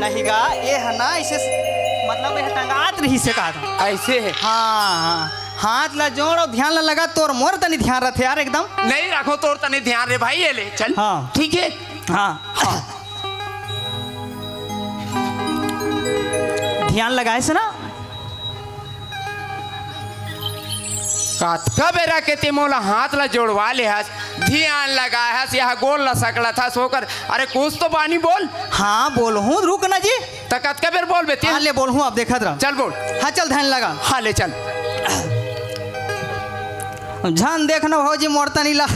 नहीं गा ये है ना ऐसे मतलब यह टंगात रही से कहा था ऐसे है। हाँ हाथ ला जोड़ और ध्यान ला लगा तोर मोर तनी ध्यान रखे यार एकदम नहीं रखो तोर तनी ध्यान रे भाई ये ले चल। हाँ ठीक है। हाँ ध्यान लगाए से ना कतका बेरा के ते मोला हाथ ला जोड़वा ले हस ध्यान लगाए हस यहाँ गोल ला सकला था सोकर अरे कुछ तो बानी बोल। हाँ बोल हूँ रुक ना जी तो कतका बेर बोल बेती हाँ ले बोल हूँ अब देखा रहा चल बोल। हाँ चल ध्यान लगा हाँ ले चल। ध्यान देखना भौजी मोर तनी ला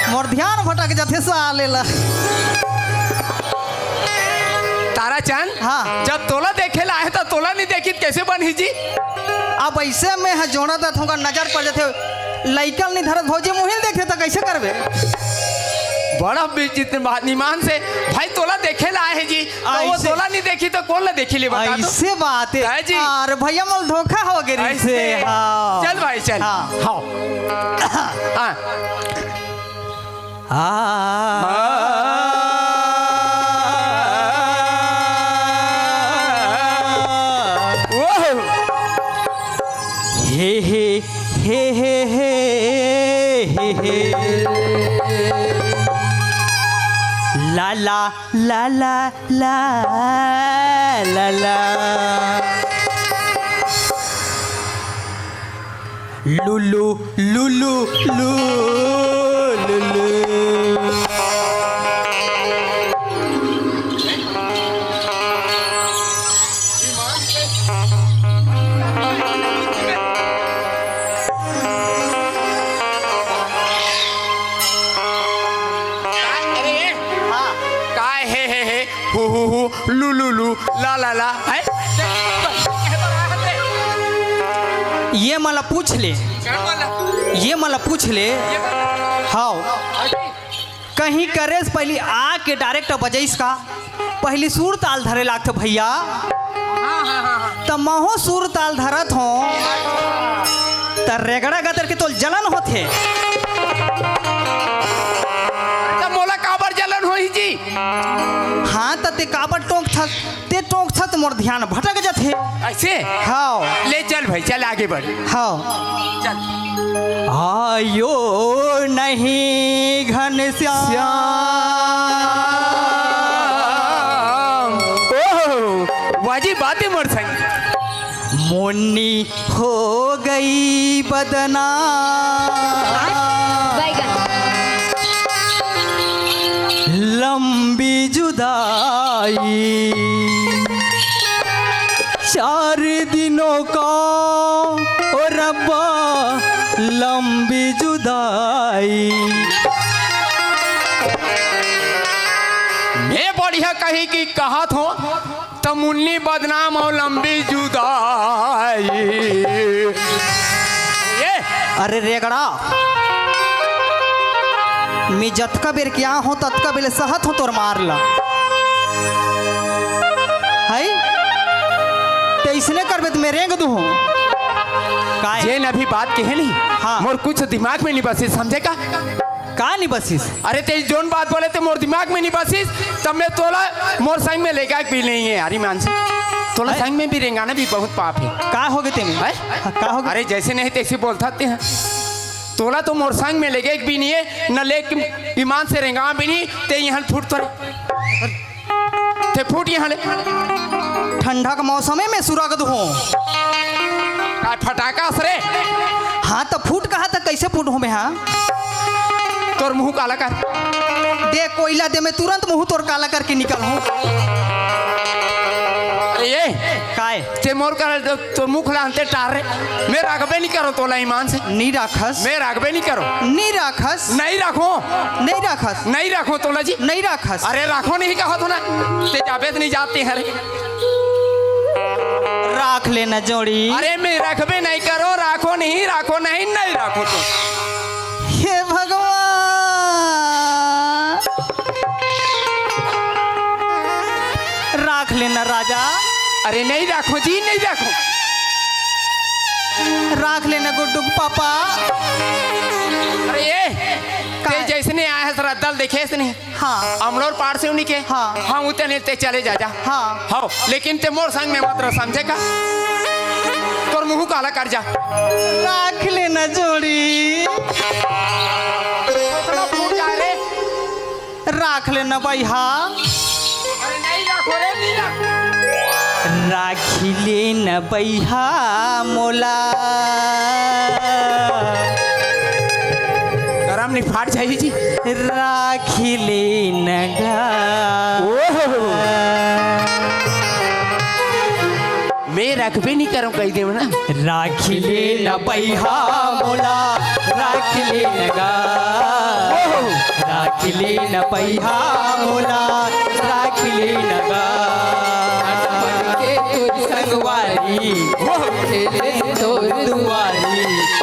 मोर ध्यान भटक जाते साले ला तारा चंद हाँ जब तोला देखे ला है तो तोला नहीं देखी कैसे बनी जी। अब ऐसे में है जोड़ा था थोड़ा नजर पड़ जाते लइकल नहीं धरत भौजी मुहिल देखे तो कैसे करबे बड़ा बेइज्जत निमान से भाई तोला देखे ला है जी तो वो तोला नहीं देखी तो कौन ला देखी ले बता दो। ऐसे बात है जी। अरे भैया मोल धोखा हो गया ऐसे हाँ। चल भाई चल। हाँ हाँ हे हे हे हे हे हे ला ला ला ला ला ला ला लुलु लुलु लु लुलु लू लू लू ला ला ला है ये मला पूछ ले ये मला पूछ ले हाँ कहीं करे से पहले आके डायरेक्ट बजाइस का पहली सुर ताल धरे लागत भैया तब महो सुर ताल धरत हो त रेगड़ा गतर के तोल जलन होते मोला काबर जलन हो जी। हाँ त ते काबर टोक था तो मोर ध्यान भटक जाते ऐसे हाँ ले चल भाई चल आगे बढ़। हाँ चल आयो नहीं घनश्याम ओह वाजी बातें मोर संग मुन्नी हो गई बदना लंबी जुदाई 4 दिनों का ओ रब्बा लंबी जुदाई मैं बढ़िया कही कि कहत हो तो मुन्नी बदनाम हो लंबी जुदाई। ये अरे रेगड़ा मैं जतका बेर क्या हो ततका बेर सहत हो तोर मारला है तो इसने करबे तो मैं रेंग दू ये न भी बात कहे नहीं। हाँ। मोर कुछ दिमाग में नहीं बसी समझे का नहीं बसिस अरे तेज जोन बात बोले थे मोर दिमाग में नहीं बसीस तब मैं तोला मोर संग में लेगा भी नहीं है हरी मान से तोला संग में भी रेंगाना भी बहुत पाप है। का हो गए तेमें का हो गए अरे जैसे नहीं तैसे बोलता हैं तोला तो मोर संग में लेगे भी नहीं है न ले ईमान से रेंगा भी नहीं ते यहाँ फूट ते फूट यहाँ ले ठंडा का मौसम में सुरागद हूँ फटाका असरे हाँ तो फूट कहा था कैसे फूट हो मैं हाँ तोर मुंह काला कर दे कोयला दे मैं तुरंत मुंह तोर काला करके निकल हूँ ये काय ते मोर कर तो मुख लानते टार रे मैं रागबे नहीं करो तोला ईमान से नहीं राखस मैं रागबे नहीं करो नहीं राखस नहीं रखो नहीं राखस नहीं रखो तोला जी नहीं राखस अरे राखो नहीं कहा तो ना ते जाबे नहीं जाते हैं रे राख लेना जोड़ी अरे मैं रखबे नहीं करो राखो नहीं नहीं राखो तो हे भगवान राख लेना राजा अरे नहीं राखो जी नहीं राखो राख लेना गुड्डू पापा। अरे ये ते जैसने आया है सरा दल देखे नहीं। हाँ अमलोर पार से उन्हीं के। हाँ। हाँ उतने ते चले जा। हाँ। हाँ लेकिन ते मोर संग में मात्र समझेगा तोर मुंह काला कर जा। राख लेना जोड़ी। थोड़ा फूट जा रे। राख लेना भाई। हाँ अरे नहीं राखो रे नहीं राखो। राखी लेना बैहा मोला। गरम नहीं फाट जाएगी जी। राखी लेना मैं रखबे नहीं करूँ कही दे ना। राखी लेना बैहा मोला। राखी लेना राखी लेना बैहा मोला। राखी लेना संगवारी तोर दुआरी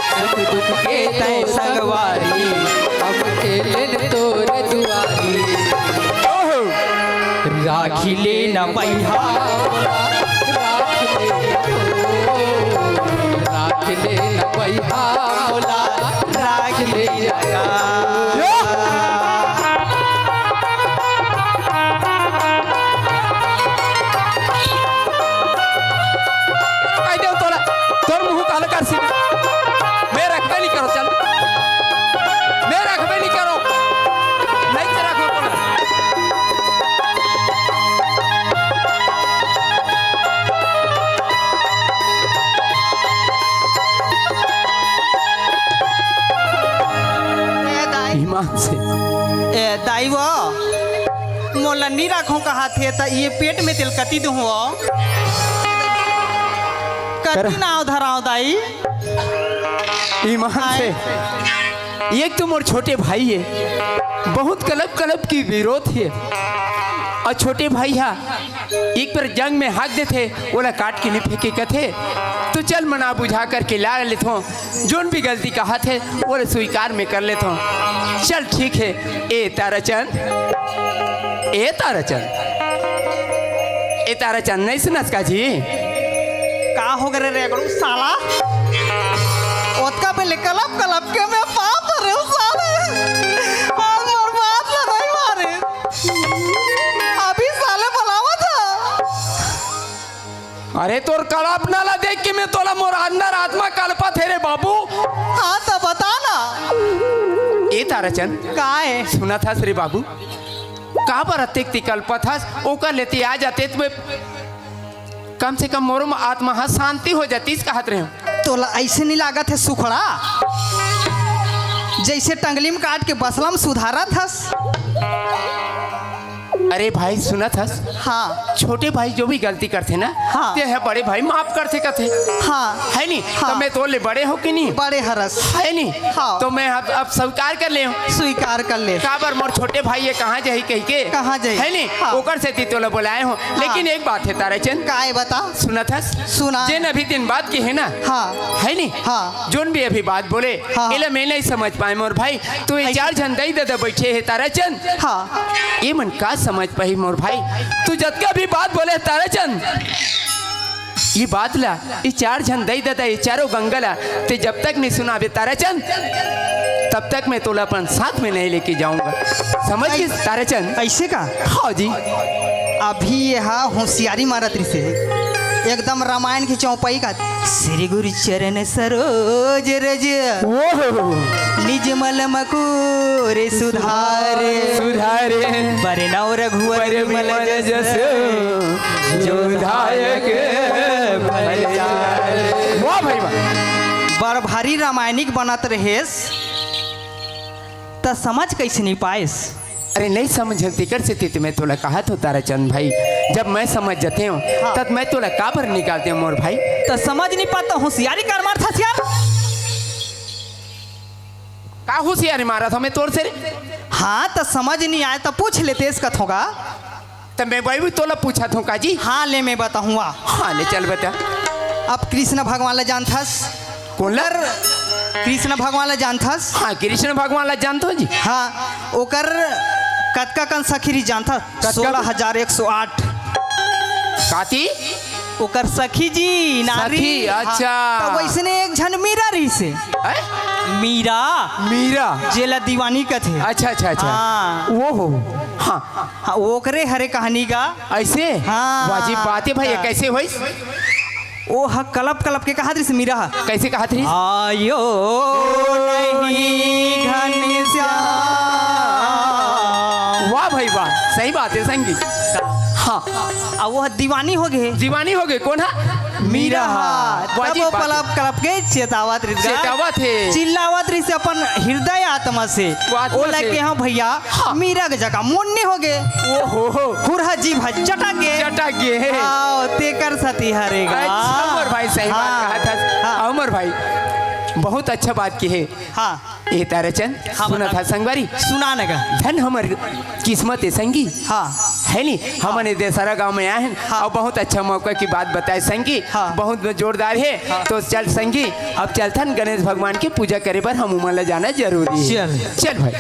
सुख दुख के तय संगवारी हम खेलन तोर दुआरी। राखी लेना बैहा राख लेना बैहा मोला। राख लेना तोर मुंह काला कर सी। मैं रखबे नहीं करो चल। मैं रखबे नहीं करो नहीं ते रखो तोला। ईमान से ए दाई वो मोला नहीं रखो कहा थे तो ये पेट में तिल कती दूँ कती ना धराओ दाई। ईमान से एक तो मोर छोटे भाई है बहुत कलब कलब की विरोध है और छोटे भाई हा एक पर जंग में हाथ देते ओला काट के नहीं फेंके कथे तो चल मना बुझा करके ला लेता जोन भी गलती कहा थे वो स्वीकार में कर लेता हूँ। चल ठीक है। ए ताराचंद नहीं सुनस का जी। का हो गए रे गड़ू साला ओतका पे कलप कलप के मैं पाप रे साले आज मोर बात लड़ाई मारे अभी साले बुलावा था। अरे तोर कलप नाला देख के मैं तोला मोर अंदर आत्मा कल्पा थे रे बाबू। हाँ तो बता ना। ए ताराचंद का है सुना था श्री बाबू कहाँ पर अतिक्ति कल्पा था ओकर लेते आ जाते तुम्हें कम से कम मोर आत्मा हाँ शांति हो जाती इसका हाथ रहे। तोला ऐसे नहीं लागत है सुखड़ा जैसे टंगली में काट के बसलम सुधारा थस। अरे भाई सुना था हाँ छोटे भाई जो भी गलती करते ना हाँ। ते है बड़े भाई माफ करते कथे हाँ है नहीं। हाँ। तो मैं तो ले बड़े हो कि नहीं बड़े हरस है नहीं। हाँ। तो मैं अब स्वीकार कर ले स्वीकार कर ले। काबर मोर छोटे भाई ये कहाँ जाही कही के कहाँ जाही? है नहीं। हाँ। ओकर से तोला बुलाए हो लेकिन एक बात है ताराचंद का है बता। सुना था सुना। जिन अभी दिन बाद की है ना हाँ है नहीं। हाँ। जोन भी अभी बात बोले हाँ। इला मैं नहीं समझ पाए मोर भाई तू ये चार झंडा ही दादा बैठे है ताराचंद। हाँ ये मन का समझ पाई मोर भाई तू जतका भी बात बोले ताराचंद ये बात ला ये चार झंडा ही दादा ये चारों गंगला ते जब तक नहीं सुना बे ताराचंद तब तक मैं तोला अपन साथ में नहीं लेके जाऊंगा समझ गए ताराचंद। ऐसे का हाँ जी अभी ये हाँ होशियारी मारत रही से एकदम रामायण की चौपाई का श्री गुरु चरण सरोज रज निज मल मकुर सुधारे सुधारे बरनौ रघुवर विमल जस जो धायक वाह भाई वाह। बड़ भारी रामायणिक बनत रहेस त समझ कैसे नहीं पाएस। अरे नहीं समझती कर से थी मैं तोला कहा तो ताराचंद भाई जब मैं समझ जाते हूँ हाँ। तब मैं तोला काबर निकालते हूँ मोर भाई तो समझ नहीं पाता होशियारी कर मार था यार। का होशियारी मारा था मैं तोर से हाँ तो समझ नहीं आया तो पूछ लेते इसका थोगा। तब मैं भाई भी तोला पूछा था काजी। हाँ ले मैं बताऊँगा। हाँ ले चल बता। अब कृष्ण भगवान ला जानथस कोलर कृष्ण भगवान ला जानथस। हाँ कृष्ण भगवान ला जानते हो जी। हाँ ओकर कतका कन सखीरी जानथा कतका? 16,108 काती ओकर सखी जी नारी। सखी, अच्छा। तो वैसने एक झन मीरा रही से मीरा मीरा जेला दीवानी का थे। अच्छा अच्छा अच्छा हाँ। वो हो हाँ हाँ, ओकरे हरे कहानी का ऐसे हाँ। वाजिब बात है भाई कैसे हुई ओ ह कलप कलप के कहा से मीरा कैसे कहा थी आयो नहीं घनश्याम। वाह भाई वाह सही बात है संगी हाँ अब वो दीवानी हो गए दीवानी हो गए कौन है मीरा तब वाजिब वो बात है। पलप कलप के चेतावत रही चेतावत है। चिल्लावत रही से अपन हृदय आत्मा से आत्मा ओ से। लगे हाँ भैया हाँ। मीरा के जगह मुन्नी हो गए ओ हो हुरहा जी भाई चटा के चटा गे आओ तेकर सती हरेगा। अच्छा अमर भाई सही हाँ। बात कहा था हाँ। अमर भाई बहुत अच्छा बात की है हाँ ए ताराचंद हाँ, सुना बता। था संगवारी सुना नगा धन हमर किस्मत है संगी हाँ है नी हमने देसरा गांव में आए हैं हाँ। और बहुत अच्छा मौका की बात बताए संगी हाँ। बहुत जोरदार है हाँ। तो चल संगी अब चलथन गणेश भगवान की पूजा करे पर हम उमला जाना जरूरी है चल। चल भाई